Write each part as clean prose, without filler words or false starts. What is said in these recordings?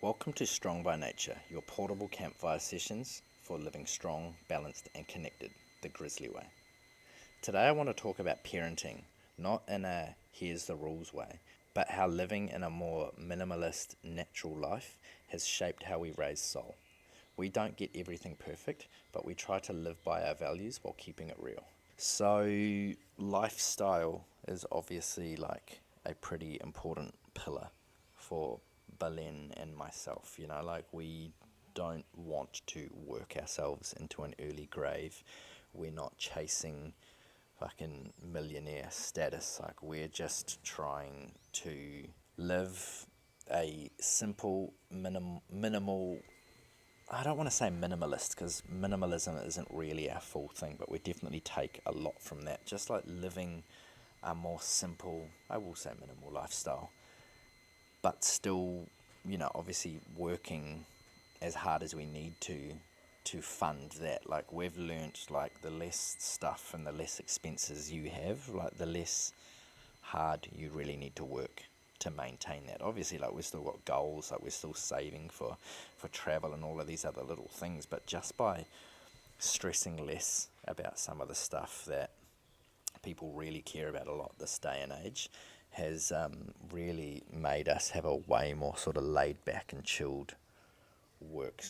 Welcome to Strong by Nature, your portable campfire sessions for living strong, balanced, and connected the Grizzly way. Today I want to talk about parenting, not in a here's the rules way, but how living in a more minimalist, natural life has shaped how we raise Sol. We don't get everything perfect, but we try to live by our values while keeping it real. So, lifestyle is obviously like a pretty important pillar for Belen and myself. Like we don't want to work ourselves into an early grave. We're not chasing fucking millionaire status. Like we're just trying to live a simple, minimal. I don't want to say minimalist because minimalism isn't really our full thing, but we definitely take a lot from that. Just like living a more simple, I will say minimal lifestyle, but still, obviously working as hard as we need to fund that. Like we've learnt, like the less stuff and the less expenses you have, like the less hard you really need to work to maintain that. Obviously, like we've still got goals, like we're still saving for travel and all of these other little things, but just by stressing less about some of the stuff that people really care about a lot this day and age has really made us have a way more sort of laid back and chilled work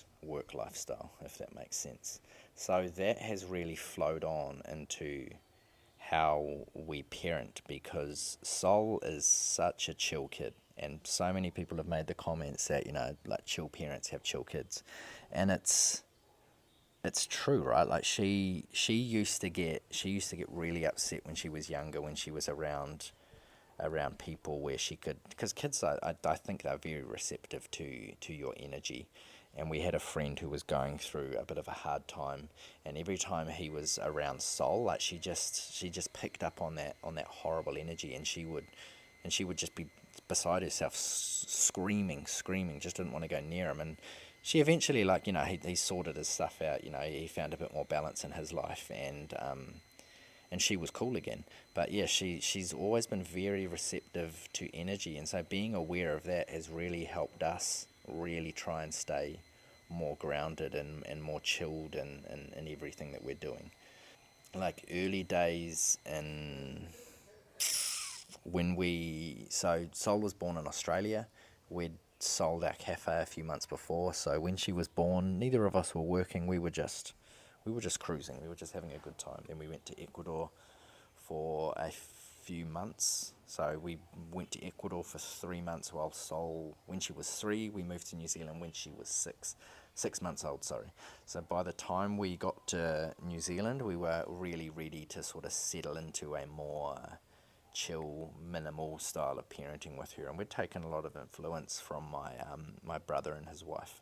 lifestyle, if that makes sense. So that has really flowed on into how we parent, because Sol is such a chill kid, and so many people have made the comments that like chill parents have chill kids, and it's true, right? Like she used to get really upset when she was younger, when she was around people where she could, because kids, I think they're very receptive to your energy. And we had a friend who was going through a bit of a hard time, and every time he was around Sol, like she just picked up on that horrible energy, and she would just be beside herself, screaming, just didn't want to go near him. And she eventually, like, he sorted his stuff out. He found a bit more balance in his life, and she was cool again. But yeah, she's always been very receptive to energy, and so being aware of that has really helped us really try and stay more grounded and more chilled in everything that we're doing. Like early days, and so Sol was born in Australia. We'd sold our cafe a few months before, so when she was born, neither of us were working. We were just cruising. We were just having a good time. Then we went to Ecuador for a few months. So we went to Ecuador for 3 months while Sol, when she was 3, we moved to New Zealand when she was 6 months old, sorry. So by the time we got to New Zealand, we were really ready to sort of settle into a more chill, minimal style of parenting with her. And we'd taken a lot of influence from my brother and his wife.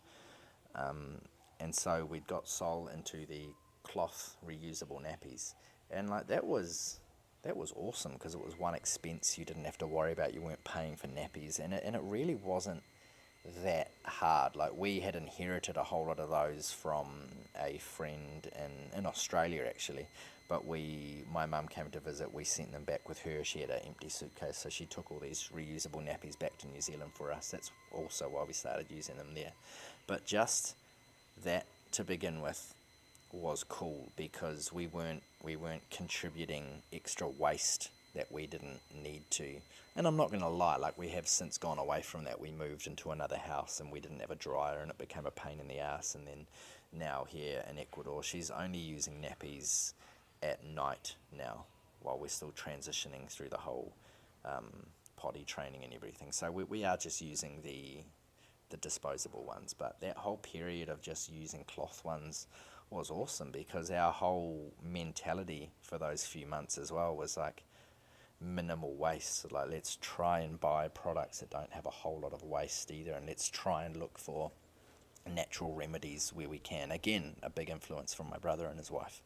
And so we'd got Sol into the cloth reusable nappies, and like that was awesome, because it was one expense you didn't have to worry about. You weren't paying for nappies, and it really wasn't that hard. Like we had inherited a whole lot of those from a friend in Australia actually, but my mum came to visit. We sent them back with her. She had an empty suitcase, so she took all these reusable nappies back to New Zealand for us. That's also why we started using them there. But just that to begin with was cool, because we weren't contributing extra waste that we didn't need to. And I'm not going to lie, like we have since gone away from that. We moved into another house and we didn't have a dryer, and it became a pain in the ass. And then now here in Ecuador, she's only using nappies at night now, while we're still transitioning through the whole potty training and everything. So we are just using the disposable ones. But that whole period of just using cloth ones was awesome, because our whole mentality for those few months as well was like minimal waste. So like, let's try and buy products that don't have a whole lot of waste either, and let's try and look for natural remedies where we can. Again, a big influence from my brother and his wife.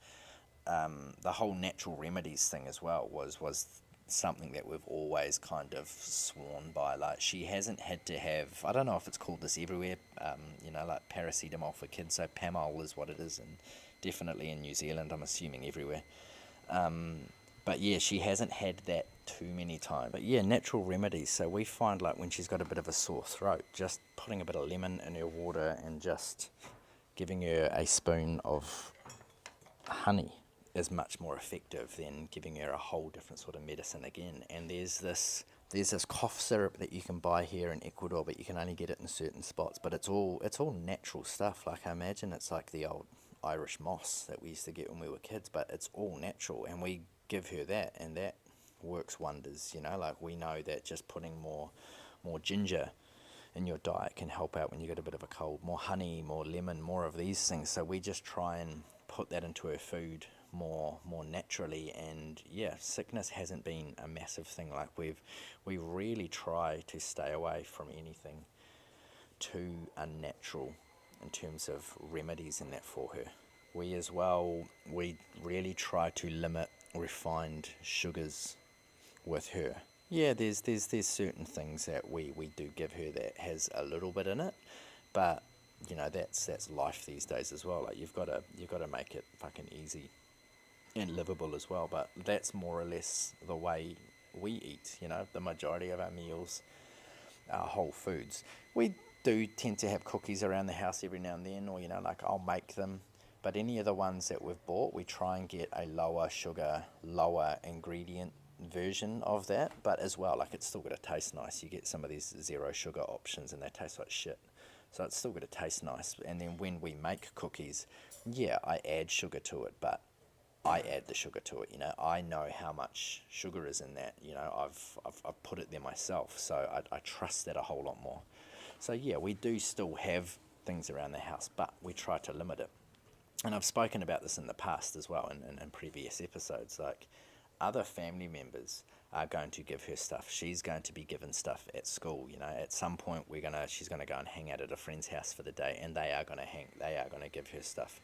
The whole natural remedies thing as well was something that we've always kind of sworn by. Like she hasn't had to have, I don't know if it's called this everywhere, like paracetamol for kids. So Pamol is what it is, and definitely in New Zealand, I'm assuming everywhere. But yeah, she hasn't had that too many times. But yeah, natural remedies. So we find like when she's got a bit of a sore throat, just putting a bit of lemon in her water and just giving her a spoon of honey is much more effective than giving her a whole different sort of medicine again. And there's this cough syrup that you can buy here in Ecuador, but you can only get it in certain spots. But it's all natural stuff. Like I imagine it's like the old Irish moss that we used to get when we were kids, but it's all natural, and we give her that, and that works wonders. Like we know that just putting more ginger in your diet can help out when you get a bit of a cold. More honey, more lemon, more of these things. So we just try and put that into her food more naturally, and yeah, sickness hasn't been a massive thing. Like we really try to stay away from anything too unnatural in terms of remedies and that for her. We really try to limit refined sugars with her. Yeah, there's certain things that we do give her that has a little bit in it, but that's life these days as well. Like you've got to make it fucking easy and livable as well. But that's more or less the way we eat. The majority of our meals are whole foods. We do tend to have cookies around the house every now and then, or like I'll make them. But any of the ones that we've bought, we try and get a lower sugar, lower ingredient version of that. But as well, like it's still going to taste nice. You get some of these zero sugar options and they taste like shit. So it's still going to taste nice. And then when we make cookies, yeah, I add sugar to it, but I add the sugar to it. I know how much sugar is in that. I've put it there myself, so I trust that a whole lot more. So yeah, we do still have things around the house, but we try to limit it. And I've spoken about this in the past as well, in previous episodes. Like, other family members are going to give her stuff. She's going to be given stuff at school. At some point she's gonna go and hang out at a friend's house for the day, and they are gonna give her stuff.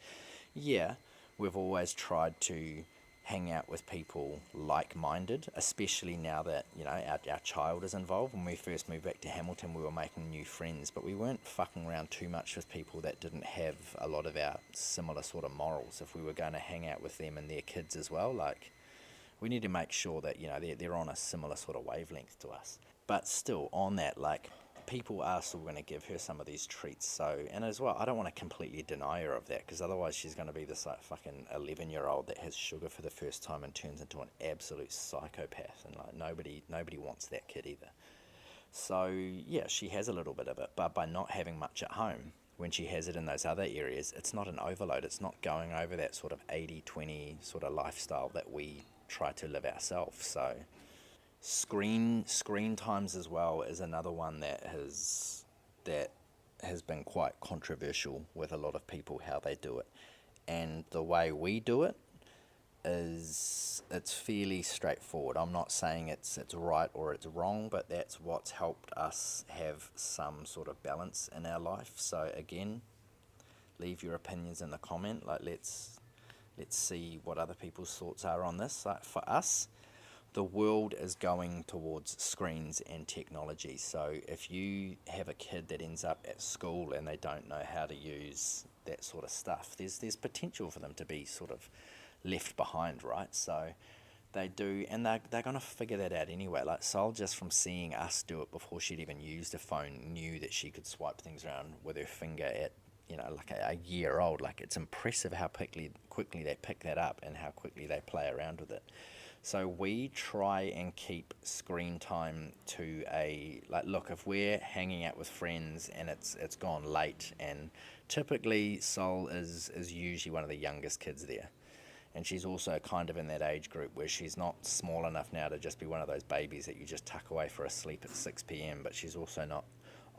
Yeah, we've always tried to hang out with people like-minded, especially now that our child is involved. When we first moved back to Hamilton, we were making new friends, but we weren't fucking around too much with people that didn't have a lot of our similar sort of morals. If we were going to hang out with them and their kids as well, like, we need to make sure that they're on a similar sort of wavelength to us. But still, on that, like, people are still going to give her some of these treats. So, and as well, I don't want to completely deny her of that, because otherwise she's going to be this like fucking 11-year-old that has sugar for the first time and turns into an absolute psychopath, and like nobody wants that kid either. So yeah, she has a little bit of it, but by not having much at home, when she has it in those other areas, it's not an overload. It's not going over that sort of 80-20 sort of lifestyle that we try to live ourselves. So screen times as well is another one that has been quite controversial with a lot of people, how they do it. And the way we do it it's fairly straightforward. I'm not saying it's right or it's wrong, but that's what's helped us have some sort of balance in our life. So again, leave your opinions in the comment. Like, let's see what other people's thoughts are on this. Like, for us, the world is going towards screens and technology. So if you have a kid that ends up at school and they don't know how to use that sort of stuff, there's potential for them to be sort of left behind, right? So they do, and they're going to figure that out anyway. Like, Sol, just from seeing us do it before she'd even used a phone, knew that she could swipe things around with her finger at, like a year old. Like, it's impressive how quickly they pick that up and how quickly they play around with it. So we try and keep screen time to look, if we're hanging out with friends and it's gone late, and typically Sol is usually one of the youngest kids there. And she's also kind of in that age group where she's not small enough now to just be one of those babies that you just tuck away for a sleep at 6 p.m, but she's also not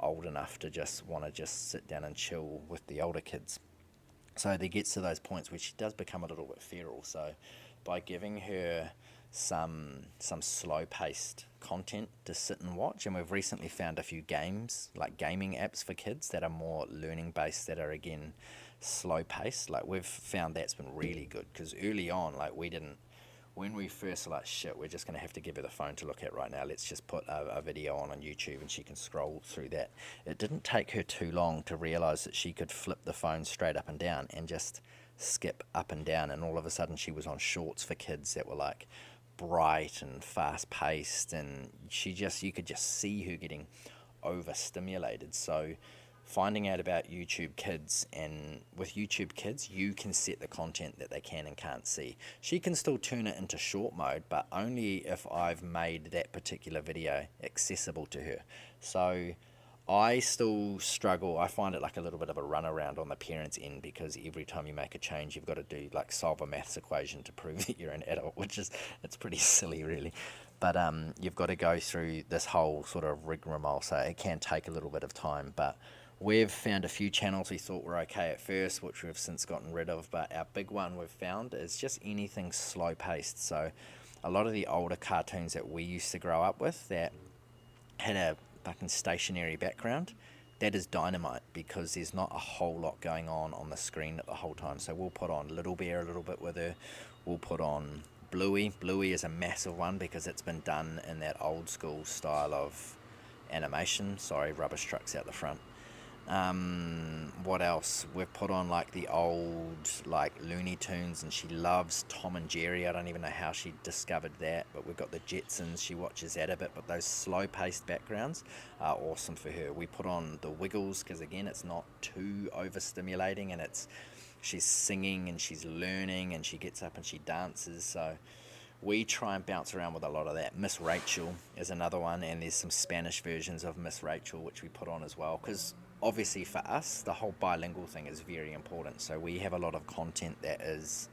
old enough to just want to just sit down and chill with the older kids. So there gets to those points where she does become a little bit feral. So by giving her some slow-paced content to sit and watch, and we've recently found a few games, like gaming apps for kids that are more learning-based, that are, again, slow-paced. Like, we've found that's been really good, because early on, like, when we first were like, shit, we're just going to have to give her the phone to look at right now, let's just put a video on YouTube and she can scroll through that. It didn't take her too long to realise that she could flip the phone straight up and down and just skip up and down, and all of a sudden she was on shorts for kids that were like bright and fast paced, and you could just see her getting overstimulated. So finding out about YouTube Kids, and with YouTube Kids you can set the content that they can and can't see. She can still turn it into short mode, but only if I've made that particular video accessible to her. So I still struggle. I find it like a little bit of a runaround on the parents' end, because every time you make a change, you've got to do like solve a maths equation to prove that you're an adult, which is, it's pretty silly, really. But you've got to go through this whole sort of rigmarole, so it can take a little bit of time. But we've found a few channels we thought were okay at first, which we've since gotten rid of. But our big one we've found is just anything slow paced. So a lot of the older cartoons that we used to grow up with that had a fucking stationary background, that is dynamite, because there's not a whole lot going on the screen at the whole time. So we'll put on Little Bear a little bit with her. We'll put on Bluey. Bluey is a massive one because it's been done in that old school style of animation. Sorry, rubbish trucks out the front. What else? We've put on like the old like Looney Tunes, and she loves Tom and Jerry. I don't even know how she discovered that, but we've got the Jetsons. She watches that a bit, but those slow-paced backgrounds are awesome for her. We put on the Wiggles because again, it's not too overstimulating, and she's singing and she's learning, and she gets up and she dances. So we try and bounce around with a lot of that. Miss Rachel is another one, and there's some Spanish versions of Miss Rachel which we put on as well, because obviously for us the whole bilingual thing is very important. So we have a lot of content that is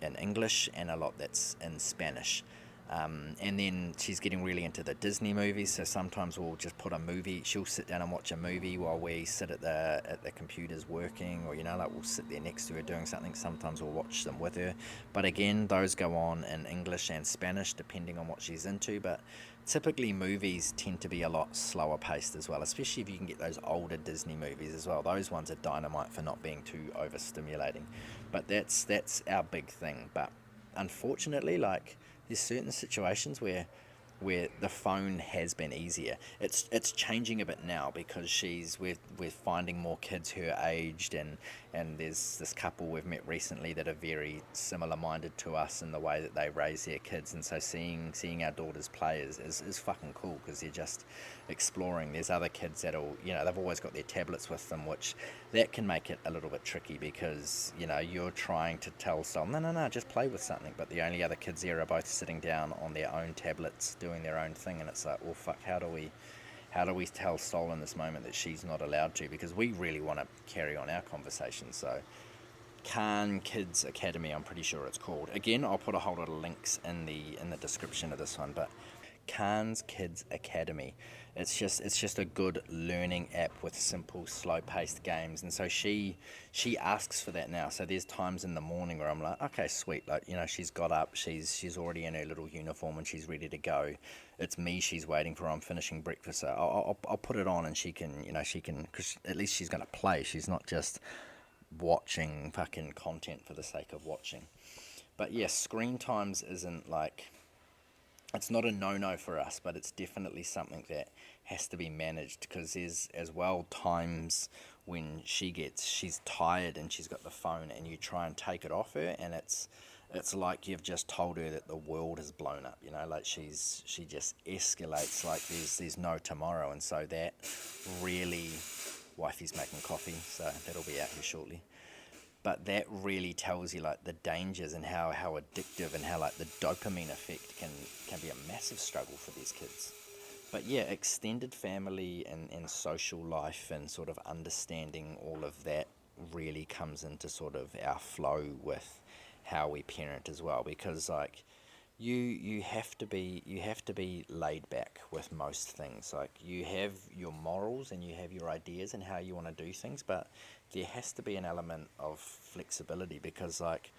in English and a lot that's in Spanish. And then she's getting really into the Disney movies, so sometimes we'll just put a movie. She'll sit down and watch a movie while we sit at the computers working, or like we'll sit there next to her doing something. Sometimes we'll watch them with her, but again, those go on in English and Spanish depending on what she's into. But typically movies tend to be a lot slower paced as well, especially if you can get those older Disney movies as well. Those ones are dynamite for not being too overstimulating. But that's our big thing. But unfortunately, like, there's certain situations where the phone has been easier. It's changing a bit now, because we're finding more kids her aged, and there's this couple we've met recently that are very similar minded to us in the way that they raise their kids, and so seeing our daughters play is fucking cool, because they're just exploring. There's other kids that'll, they've always got their tablets with them, which that can make it a little bit tricky, because you're trying to tell someone, no, just play with something, but the only other kids there are both sitting down on their own tablets doing their own thing, and it's like, well, fuck, how do we tell Sol in this moment that she's not allowed to, because we really want to carry on our conversation. So Khan Kids Academy, I'm pretty sure it's called. Again, I'll put a whole lot of links in the description of this one, but Khan's Kids Academy. It's just a good learning app with simple, slow-paced games, and so she asks for that now. So there's times in the morning where I'm like, okay, sweet, like, she's got up, she's already in her little uniform and she's ready to go. It's me she's waiting for. I'm finishing breakfast, so I'll put it on, and she can, because at least she's gonna play. She's not just watching fucking content for the sake of watching. But yes, screen times isn't like, it's not a no-no for us, but it's definitely something that has to be managed, because there's as well times when she's tired and she's got the phone, and you try and take it off her, and it's like you've just told her that the world has blown up, like she just escalates like there's no tomorrow. And so that really, wifey's making coffee, so that'll be out here shortly. But that really tells you like the dangers and how addictive, and how like the dopamine effect can be a massive struggle for these kids. But yeah, extended family and social life and sort of understanding all of that really comes into sort of our flow with how we parent as well, because like you have to be laid back with most things. Like, you have your morals and you have your ideas and how you want to do things, but there has to be an element of flexibility, because like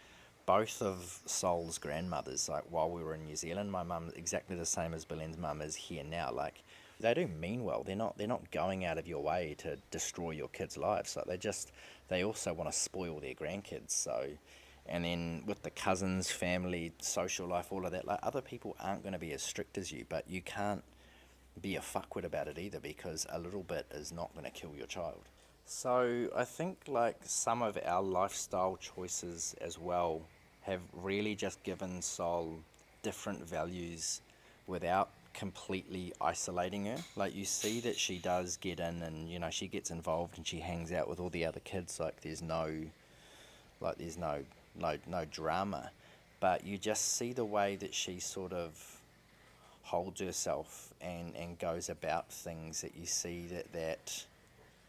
both of Sol's grandmothers, like while we were in New Zealand, my mum exactly the same as Belen's mum is here now. Like, they do mean well. They're not going out of your way to destroy your kids' lives. Like, they also want to spoil their grandkids. So, and then with the cousins, family, social life, all of that, like, other people aren't going to be as strict as you, but you can't be a fuckwit about it either, because a little bit is not going to kill your child. So I think like some of our lifestyle choices as well have really just given Sol different values without completely isolating her. Like, you see that she does get in, and she gets involved and she hangs out with all the other kids. Like, there's no drama, but you just see the way that she sort of holds herself and goes about things, that you see that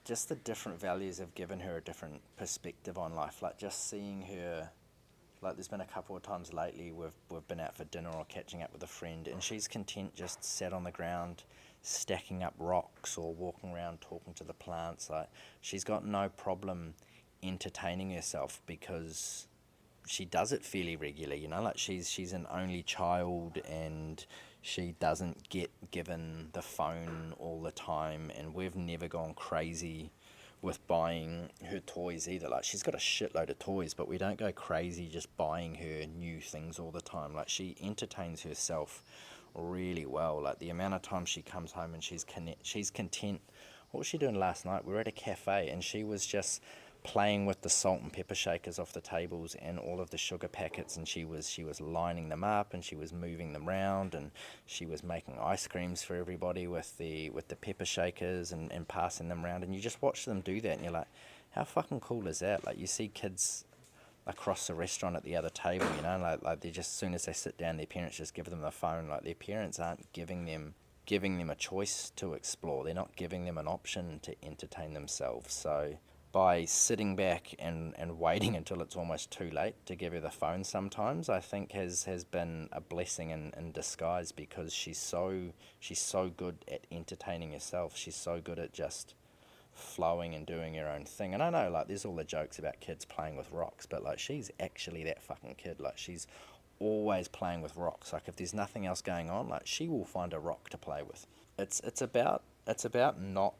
just the different values have given her a different perspective on life. Like, just seeing her, like, there's been a couple of times lately we've been out for dinner or catching up with a friend, and she's content just sat on the ground stacking up rocks or walking around talking to the plants. Like, she's got no problem entertaining herself because she does it fairly regularly. Like, she's an only child, and she doesn't get given the phone all the time, and we've never gone crazy with buying her toys either. Like, she's got a shitload of toys, but we don't go crazy just buying her new things all the time. Like, she entertains herself really well. Like, the amount of time she comes home and she's content. What was she doing last night? We were at a cafe and she was just playing with the salt and pepper shakers off the tables and all of the sugar packets, and she was lining them up, and she was moving them around, and she was making ice creams for everybody with the pepper shakers and passing them around, and you just watch them do that and you're like, how fucking cool is that? Like, you see kids across the restaurant at the other table, like they just, as soon as they sit down, their parents just give them the phone. Like, their parents aren't giving them a choice to explore. They're not giving them an option to entertain themselves. So by sitting back and waiting until it's almost too late to give her the phone sometimes, I think has been a blessing in disguise, because she's so good at entertaining herself. She's so good at just flowing and doing her own thing. And I know, like, there's all the jokes about kids playing with rocks, but like, she's actually that fucking kid. Like, she's always playing with rocks. Like, if there's nothing else going on, like, she will find a rock to play with. It's about not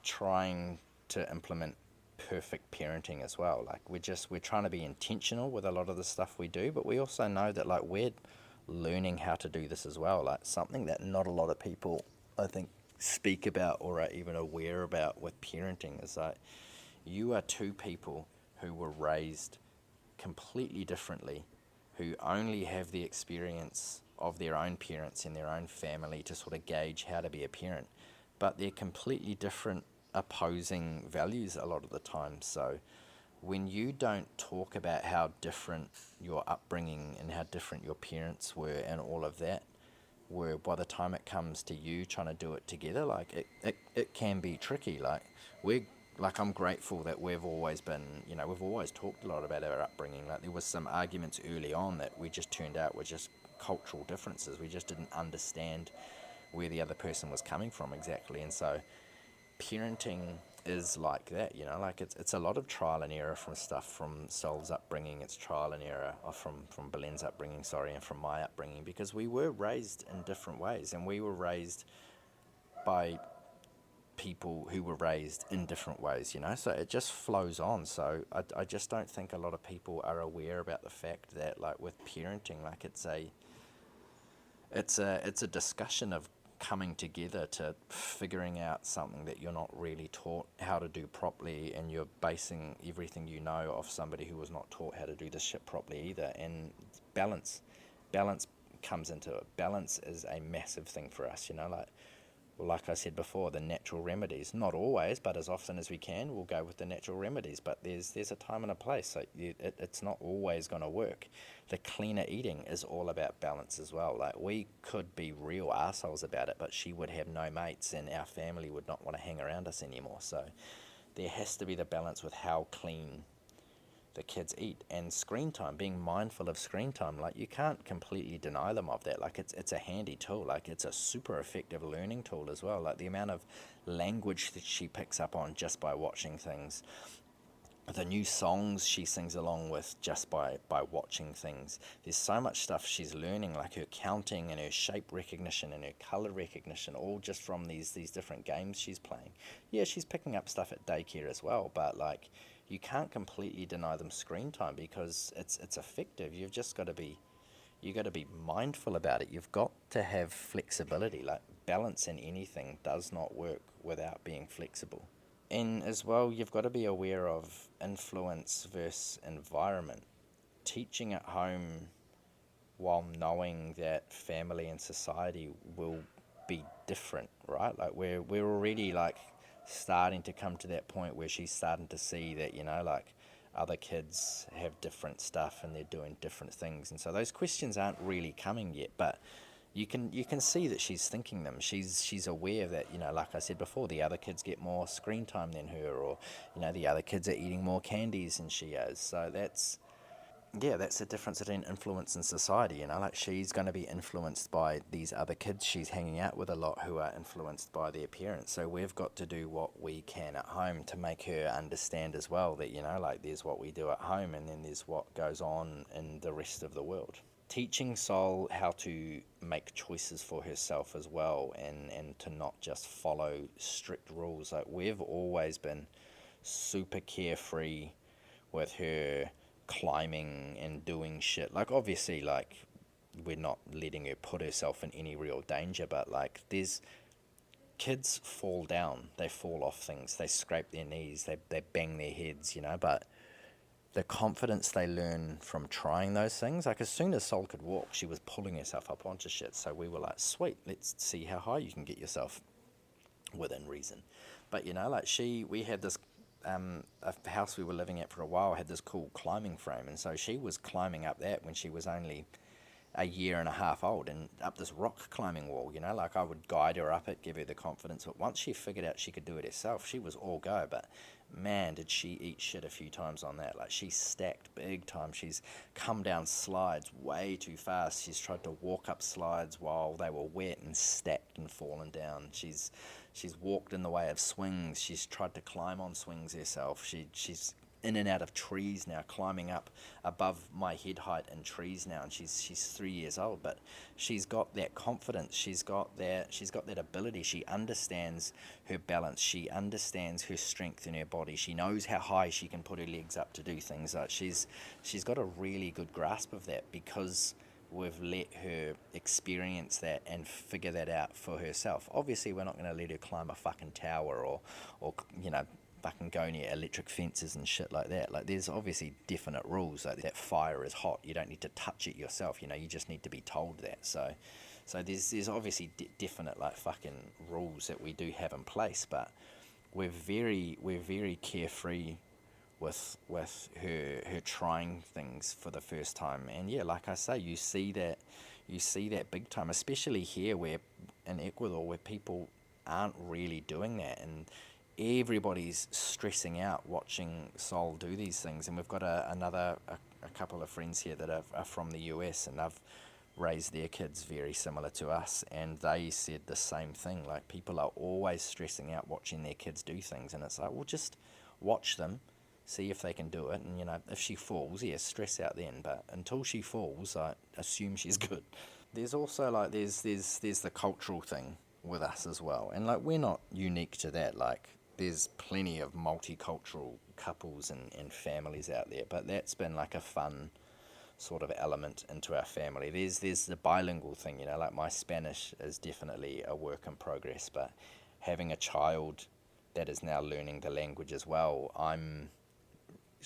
trying to implement perfect parenting as well. Like, we're trying to be intentional with a lot of the stuff we do, but we also know that, like, we're learning how to do this as well. Like, something that not a lot of people, I think, speak about or are even aware about with parenting is that you are two people who were raised completely differently, who only have the experience of their own parents and their own family to sort of gauge how to be a parent, but they're completely different opposing values a lot of the time. So when you don't talk about how different your upbringing and how different your parents were and all of that were, by the time it comes to you trying to do it together, like, it can be tricky. I'm grateful that we've always been, we've always talked a lot about our upbringing. Like, there was some arguments early on that we just turned out were just cultural differences. We just didn't understand where the other person was coming from exactly. And so parenting is like that, like, it's a lot of trial and error from stuff from Sol's upbringing. It's trial and error from Belen's upbringing, and from my upbringing, because we were raised in different ways, and we were raised by people who were raised in different ways, so it just flows on. So I just don't think a lot of people are aware about the fact that, like, with parenting, like, it's a discussion of coming together to figuring out something that you're not really taught how to do properly, and you're basing everything off somebody who was not taught how to do this shit properly either. And balance comes into it. Balance is a massive thing for us, like I said before, the natural remedies. Not always, but as often as we can, we'll go with the natural remedies. But there's a time and a place. So it's not always going to work. The cleaner eating is all about balance as well. Like, we could be real assholes about it, but she would have no mates, and our family would not want to hang around us anymore. So there has to be the balance with how clean the kids eat, and screen time, being mindful of screen time. Like, you can't completely deny them of that. Like, it's a handy tool. Like, it's a super effective learning tool as well. Like, the amount of language that she picks up on just by watching things, the new songs she sings along with just by watching things. There's so much stuff she's learning, like her counting and her shape recognition and her color recognition, all just from these different games she's playing. Yeah, she's picking up stuff at daycare as well, but, like, you can't completely deny them screen time because it's effective. You've just got to be mindful about it. You've got to have flexibility. Like, balance in anything does not work without being flexible. And as well, you've got to be aware of influence versus environment. Teaching at home while knowing that family and society will be different, right? Like we're already like starting to come to that point where she's starting to see that, like other kids have different stuff and they're doing different things. And so those questions aren't really coming yet, but you can see that she's thinking them. She's aware that, like I said before, the other kids get more screen time than her, or the other kids are eating more candies than she is. So that's the difference between influence and society. Like she's going to be influenced by these other kids she's hanging out with a lot who are influenced by their parents. So we've got to do what we can at home to make her understand as well that, like there's what we do at home and then there's what goes on in the rest of the world. Teaching Sol how to make choices for herself as well, and to not just follow strict rules. Like we've always been super carefree with her climbing and doing shit. Like obviously, like we're not letting her put herself in any real danger, but like there's kids fall down, they fall off things, they scrape their knees, they bang their heads, but the confidence they learn from trying those things, like as soon as Sol could walk, she was pulling herself up onto shit. So we were like, sweet, let's see how high you can get yourself within reason. But like we had this a house we were living at for a while had this cool climbing frame, and so she was climbing up that when she was only a year and a half old, and up this rock climbing wall. Like I would guide her up it, give her the confidence. But once she figured out she could do it herself, she was all go. But man, did she eat shit a few times on that. Like she stacked big time. She's come down slides way too fast. She's tried to walk up slides while they were wet and stacked and fallen down. She's walked in the way of swings. She's tried to climb on swings herself. She's in and out of trees now, climbing up above my head height in trees now, and she's 3 years old, but she's got that confidence, she's got that ability. She understands her balance, she understands her strength in her body, she knows how high she can put her legs up to do things. Like she's got a really good grasp of that because we've let her experience that and figure that out for herself. Obviously we're not going to let her climb a fucking tower or fucking go near electric fences and shit like that. Like there's obviously definite rules. Like that fire is hot, you don't need to touch it yourself, you just need to be told that. So there's obviously definite like fucking rules that we do have in place, but we're very carefree with her trying things for the first time. And yeah, like I say, you see that big time, especially here where in Ecuador, where people aren't really doing that, and everybody's stressing out watching Sol do these things. And we've got a couple of friends here that are from the US, and they've raised their kids very similar to us, and they said the same thing. Like people are always stressing out watching their kids do things, and it's like, well, just watch them, see if they can do it, and if she falls, yeah, stress out then, but until she falls, I assume she's good. There's also like there's the cultural thing with us as well, and like we're not unique to that. Like there's plenty of multicultural couples and families out there, but that's been like a fun sort of element into our family. There's the bilingual thing, like my Spanish is definitely a work in progress, but having a child that is now learning the language as well, I'm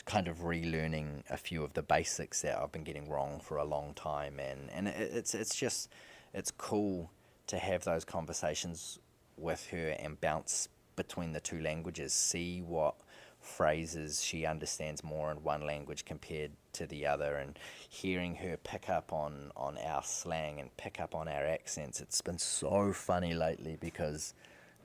kind of relearning a few of the basics that I've been getting wrong for a long time, and it's cool to have those conversations with her and bounce between the two languages, see what phrases she understands more in one language compared to the other, and hearing her pick up on our slang and pick up on our accents. It's been so funny lately because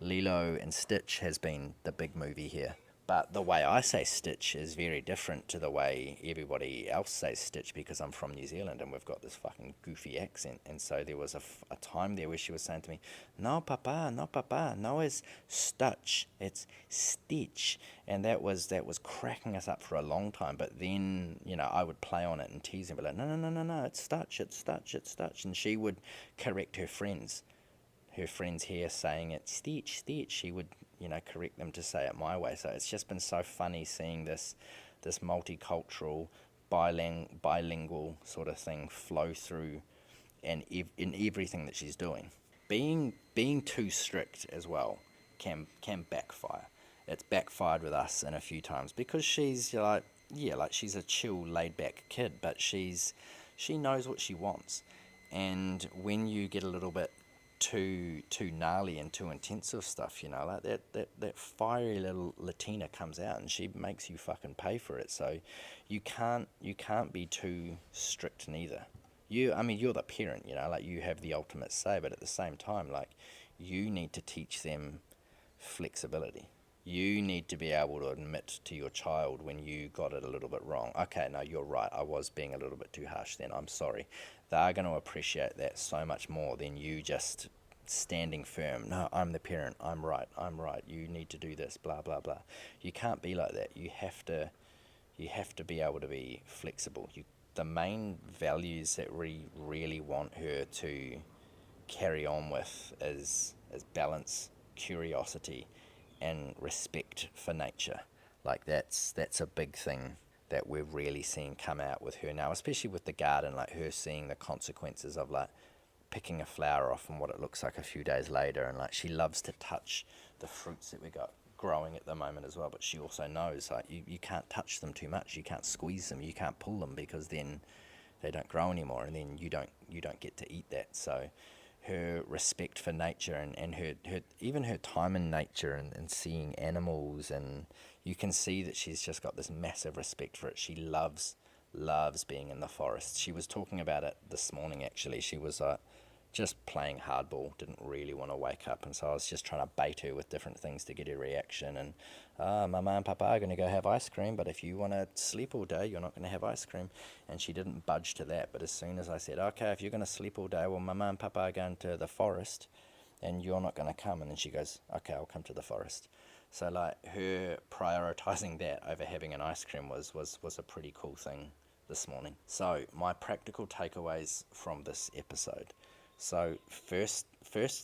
Lilo and Stitch has been the big movie here. But the way I say Stitch is very different to the way everybody else says Stitch, because I'm from New Zealand and we've got this fucking goofy accent. And so there was a time there where she was saying to me, no papa, no it's Stitch, it's Stitch. And that was cracking us up for a long time. But then, I would play on it and tease her, be like, no, it's Stitch, it's Stitch, it's Stitch. And she would correct her friends here saying it Stitch, she would, correct them to say it my way. So it's just been so funny seeing this multicultural, bilingual sort of thing flow through, and in everything that she's doing. Being too strict as well can backfire. It's backfired with us in a few times because she's like she's a chill, laid back kid, but she's She knows what she wants. And when you get a little bit too gnarly and too intense of stuff, like that fiery little Latina comes out and she makes you fucking pay for it. So you can't be too strict neither. I mean, you're the parent, like you have the ultimate say, but at the same time, like, you need to teach them flexibility. You need to be able to admit to your child when you got it a little bit wrong. Okay, no, you're right. I was being a little bit too harsh then. I'm sorry. They're going to appreciate that so much more than you just standing firm. No, I'm the parent. I'm right. I'm right. You need to do this, blah, blah, blah. You can't be like that. You have to be able to be flexible. The main values that we really want her to carry on with is balance, curiosity, and respect for nature. Like that's a big thing that we're really seeing come out with her now, especially with the garden. Like her seeing the consequences of like picking a flower off and what it looks like a few days later, and like she loves to touch the fruits that we got growing at the moment as well. But she also knows like you can't touch them too much. You can't squeeze them. You can't pull them because then they don't grow anymore, and then you don't get to eat that. So her respect for nature and her even her time in nature and seeing animals, and you can see that she's just got this massive respect for it. She loves being in the forest. She was talking about it this morning actually. She was just playing hardball, didn't really want to wake up, and so I was just trying to bait her with different things to get her reaction. And Mama and Papa are going to go have ice cream, but if you want to sleep all day, you're not going to have ice cream. And she didn't budge to that. But as soon as I said, okay, if you're going to sleep all day, well, Mama and Papa are going to the forest, and you're not going to come. And then she goes, okay, I'll come to the forest. So like her prioritizing that over having an ice cream was a pretty cool thing this morning. So my practical takeaways from this episode. So first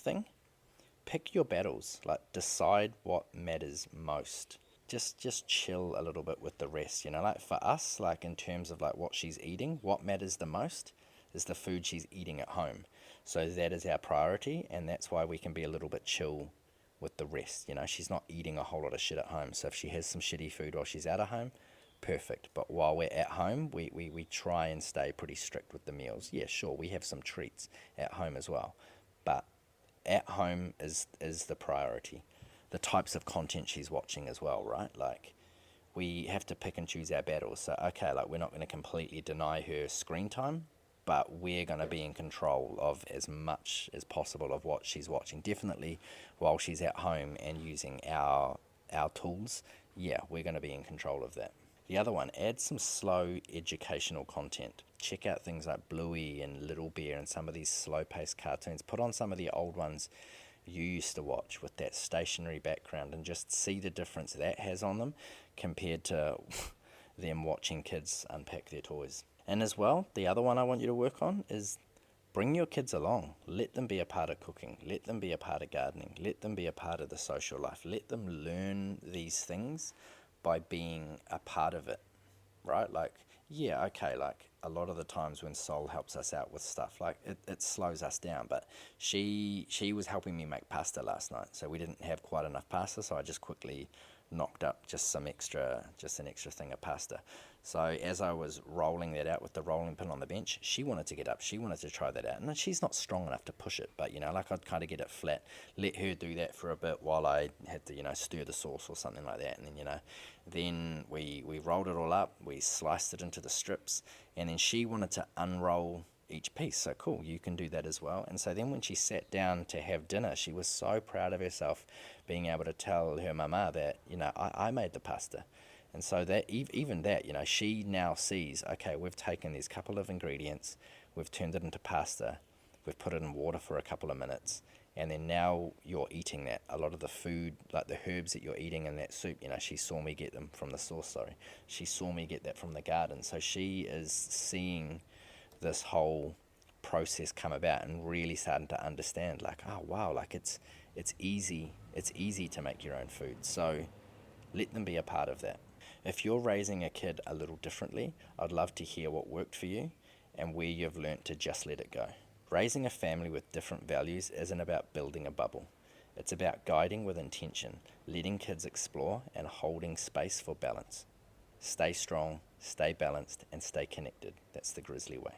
thing, pick your battles. Like decide what matters most. Just chill a little bit with the rest. Like for us, like in terms of like what she's eating, what matters the most is the food she's eating at home. So that is our priority, and that's why we can be a little bit chill with the rest. She's not eating a whole lot of shit at home. So if she has some shitty food while she's out of home, perfect. But while we're at home, we try and stay pretty strict with the meals. Yeah, sure, we have some treats at home as well. But at home is the priority. The types of content she's watching as well, right? Like, we have to pick and choose our battles. So, okay, like, we're not going to completely deny her screen time, but we're going to be in control of as much as possible of what she's watching. Definitely while she's at home and using our tools, yeah, we're going to be in control of that. The other one, add some slow educational content. Check out things like Bluey and Little Bear and some of these slow-paced cartoons. Put on some of the old ones you used to watch with that stationary background and just see the difference that has on them compared to them watching kids unpack their toys. And as well, the other one I want you to work on is bring your kids along. Let them be a part of cooking. Let them be a part of gardening. Let them be a part of the social life. Let them learn these things by being a part of it, right? Like, yeah, okay, like a lot of the times when Sol helps us out with stuff, like it slows us down. But she was helping me make pasta last night, so we didn't have quite enough pasta, so I just quickly knocked up just an extra thing of pasta. So as I was rolling that out with the rolling pin on the bench, she wanted to get up. She wanted to try that out. And she's not strong enough to push it, but, like I'd kind of get it flat, let her do that for a bit while I had to, stir the sauce or something like that. And then, then we rolled it all up. We sliced it into the strips. And then she wanted to unroll each piece. So cool, you can do that as well. And so then when she sat down to have dinner, she was so proud of herself being able to tell her mama that, I made the pasta. And so that even that, she now sees, okay, we've taken these couple of ingredients, we've turned it into pasta, we've put it in water for a couple of minutes, and then now you're eating that. A lot of the food, like the herbs that you're eating in that soup, she saw me get them from the sauce, sorry. She saw me get that from the garden. So she is seeing this whole process come about and really starting to understand, like, oh wow, like it's easy to make your own food. So let them be a part of that. If you're raising a kid a little differently, I'd love to hear what worked for you and where you've learnt to just let it go. Raising a family with different values isn't about building a bubble. It's about guiding with intention, letting kids explore, and holding space for balance. Stay strong, stay balanced, and stay connected. That's the Grizzly way.